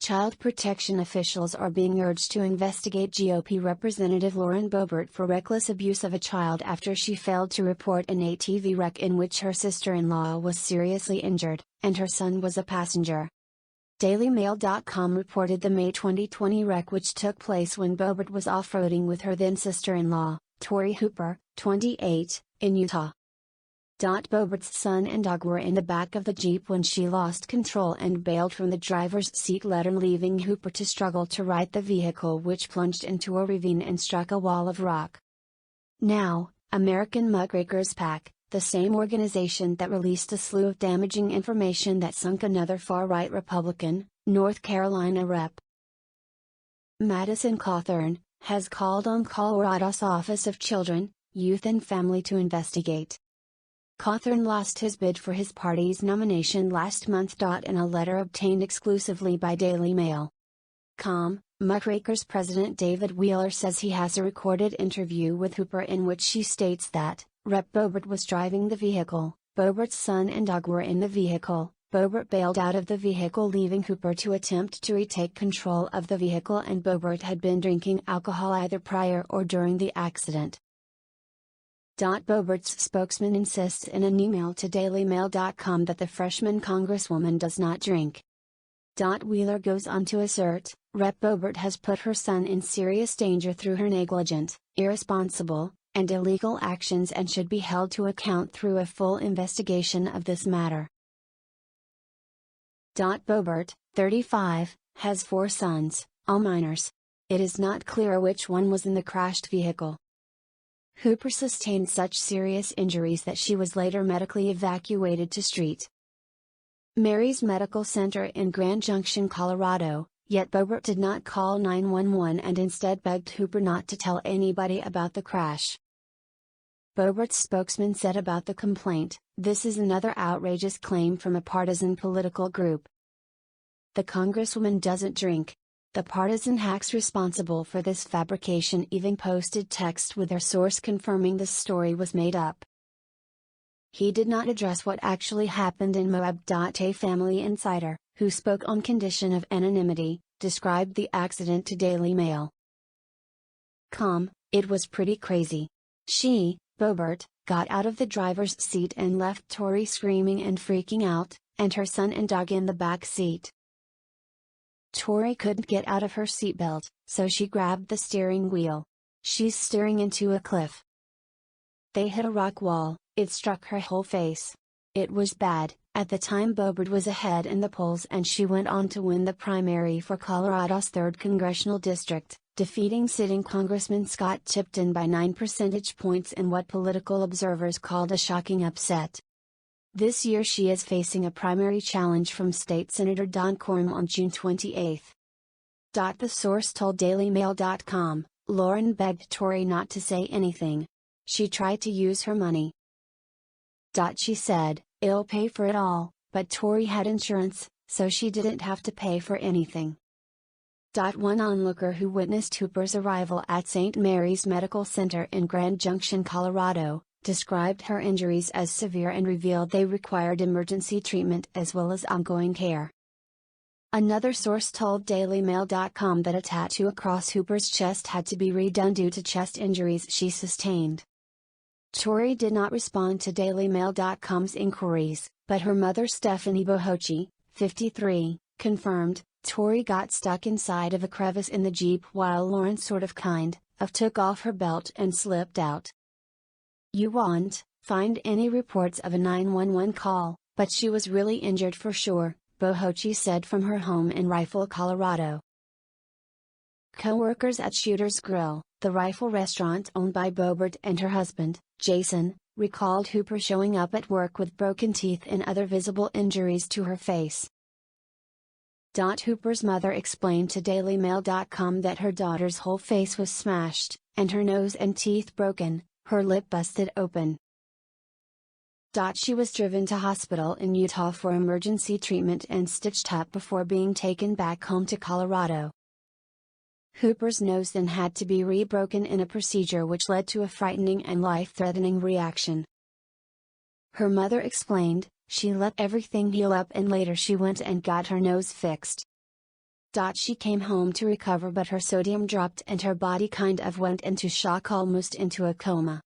Child protection officials are being urged to investigate GOP Representative Lauren Boebert for reckless abuse of a child after she failed to report an ATV wreck in which her sister-in-law was seriously injured, and her son was a passenger. DailyMail.com reported the May 2020 wreck, which took place when Boebert was off-roading with her then sister-in-law, Tori Hooper, 28, in Utah. Boebert's son and dog were in the back of the Jeep when she lost control and bailed from the driver's seat, leaving Hooper to struggle to right the vehicle, which plunged into a ravine and struck a wall of rock. Now, American Muckrakers PAC, the same organization that released a slew of damaging information that sunk another far-right Republican, North Carolina Rep. Madison Cawthorn, has called on Colorado's Office of Children, Youth and Family to investigate. Cawthorn lost his bid for his party's nomination last month. In a letter obtained exclusively by Daily Mail. Muckrakers President David Wheeler says he has a recorded interview with Hooper in which she states that, Rep. Boebert was driving the vehicle, Boebert's son and dog were in the vehicle, Boebert bailed out of the vehicle leaving Hooper to attempt to retake control of the vehicle, and Boebert had been drinking alcohol either prior or during the accident. Boebert's spokesman insists in an email to DailyMail.com that the freshman congresswoman does not drink. Wheeler goes on to assert, Rep. Boebert has put her son in serious danger through her negligent, irresponsible, and illegal actions and should be held to account through a full investigation of this matter. Boebert, 35, has 4 sons, all minors. It is not clear which one was in the crashed vehicle. Hooper sustained such serious injuries that she was later medically evacuated to St. Mary's Medical Center in Grand Junction, Colorado, yet Boebert did not call 911 and instead begged Hooper not to tell anybody about the crash. Boebert's spokesman said about the complaint, "This is another outrageous claim from a partisan political group. The congresswoman doesn't drink." The partisan hacks responsible for this fabrication even posted text with their source confirming this story was made up. He did not address what actually happened in Moab. A family insider, who spoke on condition of anonymity, described the accident to Daily Mail. It was pretty crazy. She, Boebert, got out of the driver's seat and left Tori screaming and freaking out, and her son and dog in the back seat. Tori couldn't get out of her seatbelt, so she grabbed the steering wheel. She's staring into a cliff. They hit a rock wall, it struck her whole face. It was bad. At the time Boebert was ahead in the polls and she went on to win the primary for Colorado's 3rd congressional district, defeating sitting Congressman Scott Tipton by 9 percentage points in what political observers called a shocking upset. This year she is facing a primary challenge from State Senator Don Quorum on June 28. The source told DailyMail.com, Lauren begged Tori not to say anything. She tried to use her money. She said, "I'll pay for it all," but Tori had insurance, so she didn't have to pay for anything. One onlooker who witnessed Hooper's arrival at St. Mary's Medical Center in Grand Junction, Colorado, described her injuries as severe and revealed they required emergency treatment as well as ongoing care. Another source told DailyMail.com that a tattoo across Hooper's chest had to be redone due to chest injuries she sustained. Tori did not respond to DailyMail.com's inquiries, but her mother Stephanie Bohochi, 53, confirmed, Tori got stuck inside of a crevice in the Jeep while Lauren took off her belt and slipped out. You won't find any reports of a 911 call, but she was really injured for sure, Bohochi said from her home in Rifle, Colorado. Co-workers at Shooter's Grill, the rifle restaurant owned by Boebert and her husband, Jason, recalled Hooper showing up at work with broken teeth and other visible injuries to her face. Hooper's mother explained to DailyMail.com that her daughter's whole face was smashed, and her nose and teeth broken, her lip busted open. She was driven to hospital in Utah for emergency treatment and stitched up before being taken back home to Colorado. Hooper's nose then had to be rebroken in a procedure which led to a frightening and life-threatening reaction. Her mother explained, she let everything heal up and later she went and got her nose fixed. She came home to recover, but her sodium dropped and her body kind of went into shock, almost into a coma.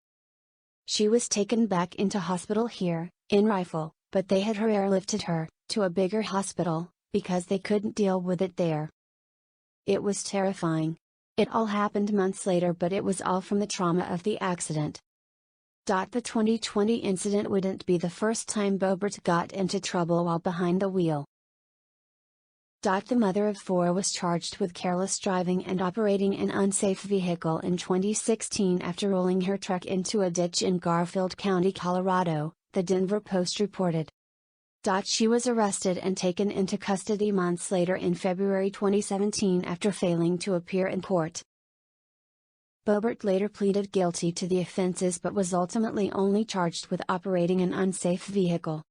She was taken back into hospital here, in Rifle, but they had her airlifted her, to a bigger hospital, because they couldn't deal with it there. It was terrifying. It all happened months later, but it was all from the trauma of the accident. The 2020 incident wouldn't be the first time Boebert got into trouble while behind the wheel. The mother of 4 was charged with careless driving and operating an unsafe vehicle in 2016 after rolling her truck into a ditch in Garfield County, Colorado, the Denver Post reported. She was arrested and taken into custody months later in February 2017 after failing to appear in court. Boebert later pleaded guilty to the offenses but was ultimately only charged with operating an unsafe vehicle.